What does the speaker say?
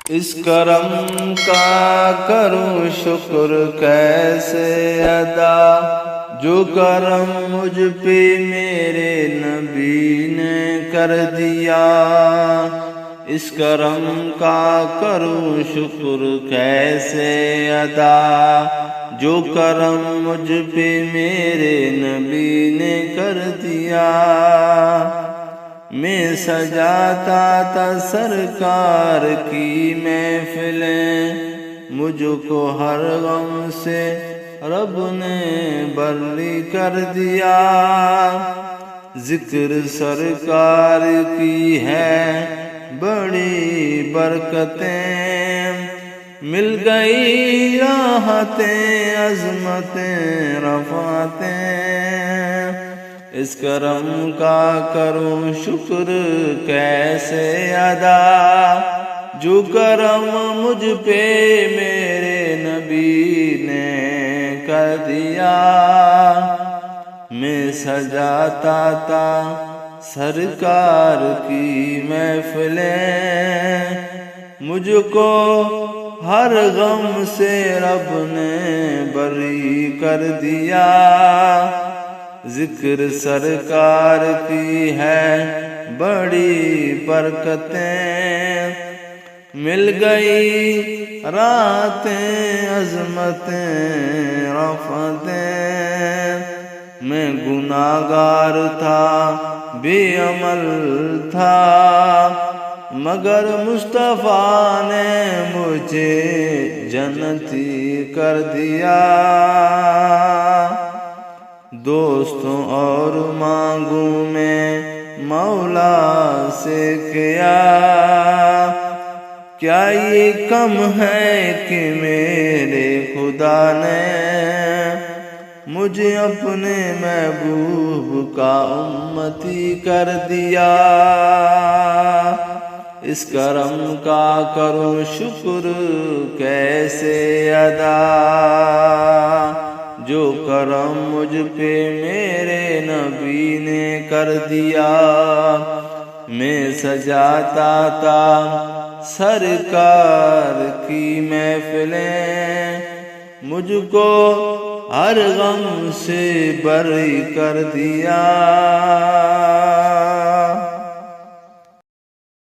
اس کرم کا کروں شکر کیسے ادا، جو کرم مجھ پہ میرے نبی نے کر دیا۔ اس کرم کا کروں شکر کیسے ادا، جو کرم مجھ پہ میرے نبی نے کر دیا۔ میں سجاتا تھا سرکار کی محفلیں، مجھ کو ہر غم سے رب نے بری کر دیا۔ ذکر سرکار کی ہے بڑی برکتیں، مل گئی راحتیں عظمتیں رفعتیں۔ اس کرم کا کروں شکر کیسے ادا، جو کرم مجھ پہ میرے نبی نے کر دیا۔ میں سجاتا تھا سرکار کی محفلیں، مجھ کو ہر غم سے رب نے بری کر دیا۔ ذکر سرکار کی ہے بڑی برکتیں، مل گئی راحتیں عظمتیں رفعتیں۔ میں گناہگار تھا بے عمل تھا، مگر مصطفیٰ نے مجھے جنتی کر دیا۔ دوستوں اور مانگوں میں مولا سے کیا یہ کم ہے کہ میرے خدا نے مجھے اپنے محبوب کا امتی کر دیا۔ اس کرم کا کروں شکر کیسے ادا، جو کرم مجھ پہ میرے نبی نے کر دیا۔ میں سجاتا تھا سرکار کی محفلیں، مجھ کو ہر غم سے بری کر دیا۔